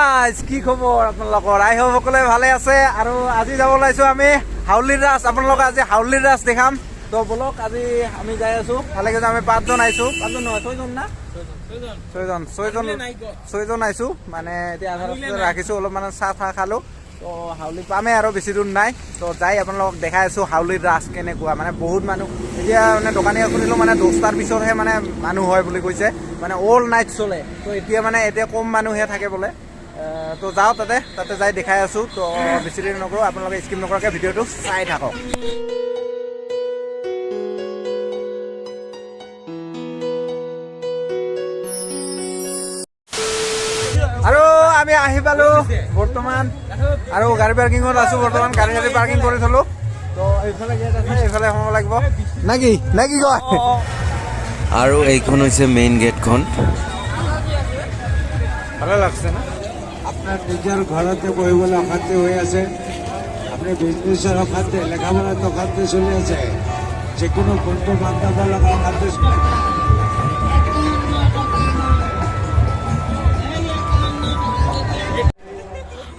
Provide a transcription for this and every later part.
guys কি খবৰ আপোনালোকৰ আই হোপ সকলোৱে ভালে আছে আৰু আজি যাব ওলাইছো আমি হাউলিৰ ৰাস আপোনালোকক আজি হাউলিৰ ৰাস দেখাম তো বলক আজি আমি যাই আছো ভালে গেছে আমি 5 জন আইছো 5 জন নহয় 6 জন না 6 জন আইছো মানে এতিয়া আধা ৰাস্তাত ৰাখিছো অলপ মানে চাহ খালো তো হাউলি পামে আৰু বেছি দূৰ নাই তো যাই আপোনালোকক দেখাই আছো হাউলিৰ ৰাস কেনেকুৱা মানে বহুত মানুহ এতিয়া মানে দোকানীয়ে শুনিলো মানে 10টাৰ পিছতহে মানে মানুহ হয় বুলি কৈছে মানে অল নাইট চলে তো এতিয়া কম মানুহে থাকে বোলে তো যাওঁ তাতে যাই দেখাই আছো তো বেছি দেৰি নকৰোঁ আপোনালোকে স্কিপ নকৰাকৈ ভিডিঅ'টো চাই থাকক আৰু আমি আহি পালো বৰ্তমান আৰু গাড়ী পাৰ্কিঙত আছো বৰ্তমান গাড়ী পাৰ্কিং কৰি থলো তো এইফালে গেট আছে এইফালে সোমাব লাগিব নাকি কয় আৰু এইখন হৈছে মেইন গেটখন ভালো লাগছে না আপনার নিজের ঘরতে বহিবলে অশান্তি হয়ে আছে আপনি বিজনেসের অশান্তি লেখাপড়ার অশান্তি চলি আছে যে কোনো বন্ধু বান্ধবের লগত অশান্তি চলি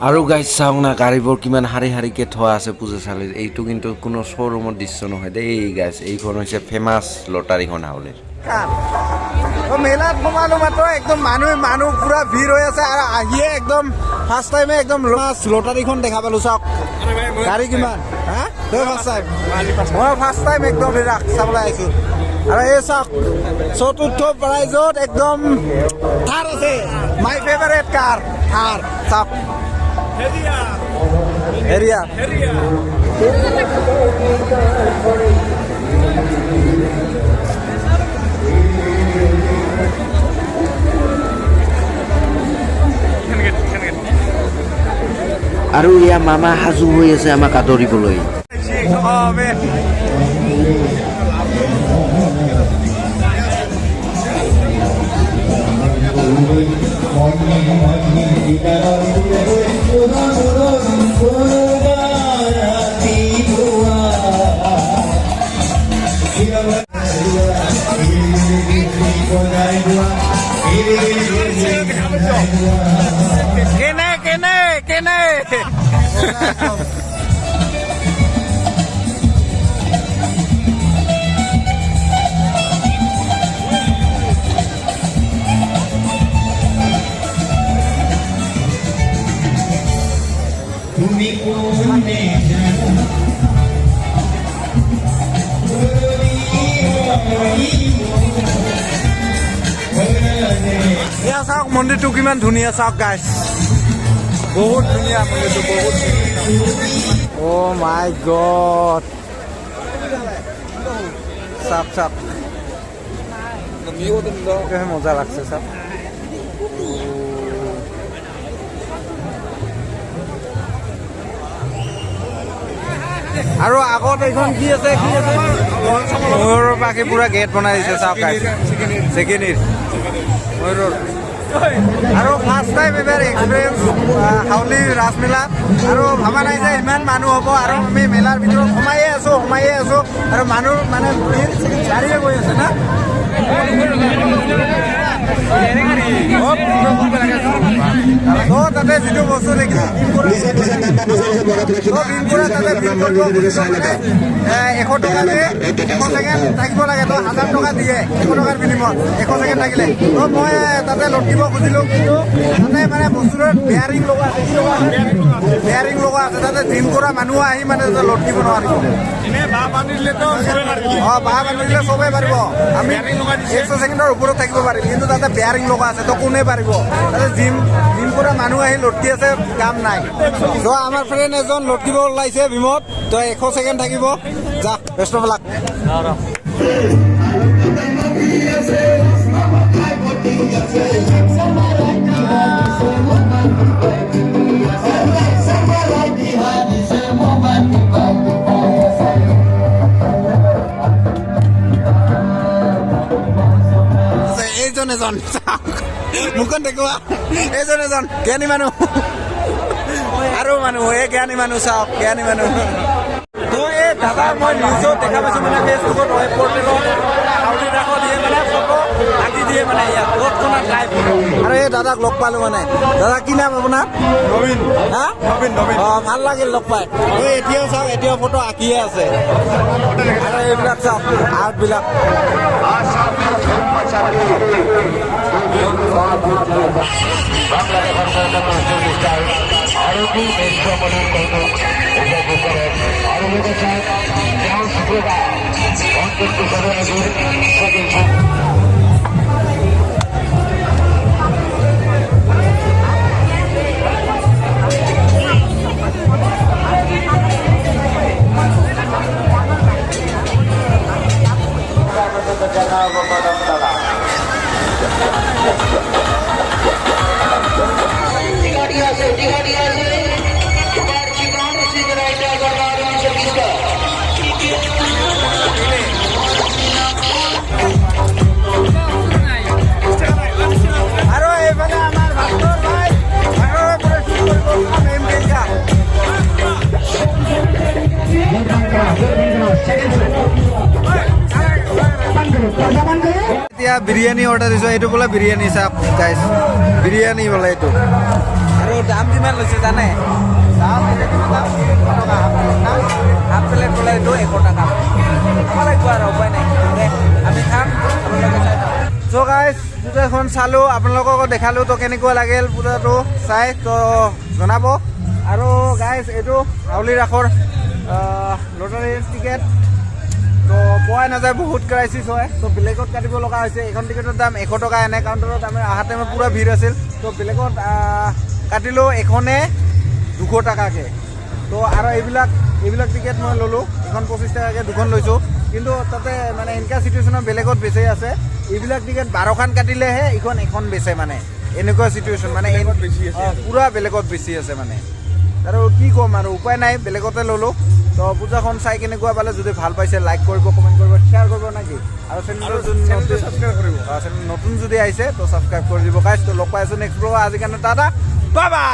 আৰু গাইজ চাওক না গাড়ীবোৰ কিমান শাৰী শাৰীকৈ থোৱা আছে পূজাচালিৰ এইটো কিন্তু কোনো শ্ব'ৰুমৰ দৃশ্য নহয় দেই গাইজ এইখন হৈছে ফেমাছ লটাৰীখন হাউলিৰ মেলাত সোমালো মাত্ৰ একদম মানুহ পুৰা ভিৰ হৈ আছে আৰু আহিয়ে একদম ফাৰ্ষ্ট টাইমে একদম লটাৰীখন দেখা পালো চাওক গাড়ী কিমান হা তই ফাৰ্ষ্ট টাইম মই ফাৰ্ষ্ট টাইম একদম ৰাস চাবলৈ আহিছোঁ আৰু এই চাওক চতুৰ্থ প্ৰাইজত একদম থাৰ আছে মাই ফেভাৰেট কাৰ থাৰ চাওক হেৰিয়া আৰু ইয়াৰ মামা সাজু হৈ আছে আমাক আদৰিবলৈ কেনে তুমি কোনে এয়া চাওক মন্দিৰটো কিমান ধুনীয়া চাওক গাইজ বহুত ধুনীয়া মন্দিৰটো বহুত অ' মাই গড চাওক মজা লাগছে চাওক আৰু আগত এইখন কি আছে ময়ূৰৰ পাখি পুৰা গেট বনাই দিছে চাওক ছেকেণ্ডেৰী ময়ূৰৰ আৰু ফাৰ্ষ্ট টাইম এবাৰ এক্সপিৰিয়েঞ্চ হাউলি ৰাসমেলা আৰু ভবা নাই যে ইমান মানুহ হ'ব আৰু আমি মেলাৰ ভিতৰত সোমায়ে আছোঁ আৰু মানুহ মানে গাড়ীয়ে গৈ আছে না তাতে যিটো বস্তু দেখিছোঁ 100 টকা দিয়ে 100 ছেকেণ্ড থাকিব লাগে তো 1000 টকা দিয়ে 100 টকাৰ বিনিময়ত 100 ছেকেণ্ড থাকিলে তো মই তাতে লটিব খুজিলোঁ কিন্তু তাতে মানে বস্তুটোৰ বেয়াৰিং লগোৱা আছে তাতে জিম কৰা মানুহ আহি মানে লটিব নোৱাৰিব বাঁহ বান্ধি দিলে চবেই পাৰিব আমি 100 ছেকেণ্ডৰ ওপৰত থাকিব পাৰিম কিন্তু তাতে বেয়াৰিং লগা আছে তো কোনে পাৰিব তাতে জিম কৰা মানুহ আহি লটকি আছে কাম নাই তো আমাৰ ফ্ৰেণ্ড এজন লটকিব ওলাইছে ভীমত তো 100 ছেকেণ্ড থাকিব যা বেষ্ট অফ লাক এজন মুখন দেখুৱা এজন জ্ঞানী মানুহ আৰু মানুহ জ্ঞানী মানুহ চাওক জ্ঞানী মানুহ তো এই দাদা মই নিউজত দেখা পাইছোঁ মানে ফেচবুকত পৰ্টেলত হাউলি ৰাসত দিয়ে মানে ফটো আঁকি দিয়ে মানে ইয়াত তৎক্ষণাত লাইভ আৰু এই দাদাক লগ পালোঁ মানে দাদা কি নাম আপোনাৰ নবীন হা নবীন নবীন অঁ ভাল লাগিল লগ পাই এতিয়াও চাওক এতিয়াও ফটো আঁকিয়ে আছে আৰু এইবিলাক চাওক আৰ্টবিলাক আৰু এইফালে আমাৰ ভাস্কৰ ভাই ভাস্কৰৰ পৰা শুৰু কৰিব মেম কেইটা এতিয়া বিৰিয়ানী অৰ্ডাৰ দিছোঁ এইটো বোলে বিৰিয়ানী চাওক গাইছ বিৰিয়ানী বোলে এইটো আৰু দাম কিমান লৈছে জানে দাম হাফ প্লেট বোলে এইটো 100 টকা খাব লাগিব আৰু উপায় নাই আমি খাম আপোনালোকে চাই চ' গাইছ পূজাখন চালোঁ আপোনালোককো দেখালোঁ তো কেনেকুৱা লাগিল পূজাটো চাই তো জনাব আৰু গাইছ এইটো হাউলি ৰাসৰ লটাৰীৰ টিকেট তো পোৱাই নাযায় বহুত ক্ৰাইচিছ হয় তো বেলেগত কাটিব লগা হৈছে এইখন টিকেটৰ দাম 100 টকা এনে কাউণ্টাৰত আমি অহা টাইমত পূৰা ভিৰ আছিল তো বেলেগত কাটিলোঁ এখনে 200 টকাকৈ তো আৰু এইবিলাক টিকেট মই ল'লোঁ এখন 25 টকাকৈ দুখন লৈছোঁ কিন্তু তাতে মানে এনেকুৱা চিটুৱেশ্যনত বেলেগত বেছি আছে এইবিলাক টিকেট 12খন কাটিলেহে এখন বেচে মানে এনেকুৱা চিটুৱেশ্যন মানে পূৰা বেলেগত বেছি আছে মানে আৰু কি ক'ম আৰু উপায় নাই বেলেগতে ল'লোঁ তো পূজাখন চাই কেনেকুৱা পালে যদি ভাল পাইছে লাইক কৰিব কমেণ্ট কৰিব শ্বেয়াৰ কৰিব নেকি আৰু চেনেলটো ছাবস্ক্ৰাইব কৰিব নতুন যদি আহিছে তো ছাবস্ক্ৰাইব কৰি দিব গাইছ তো লগ পাই আছোঁ নেক্সট ব্লগ আজি কাৰণে টাটা বাই বাই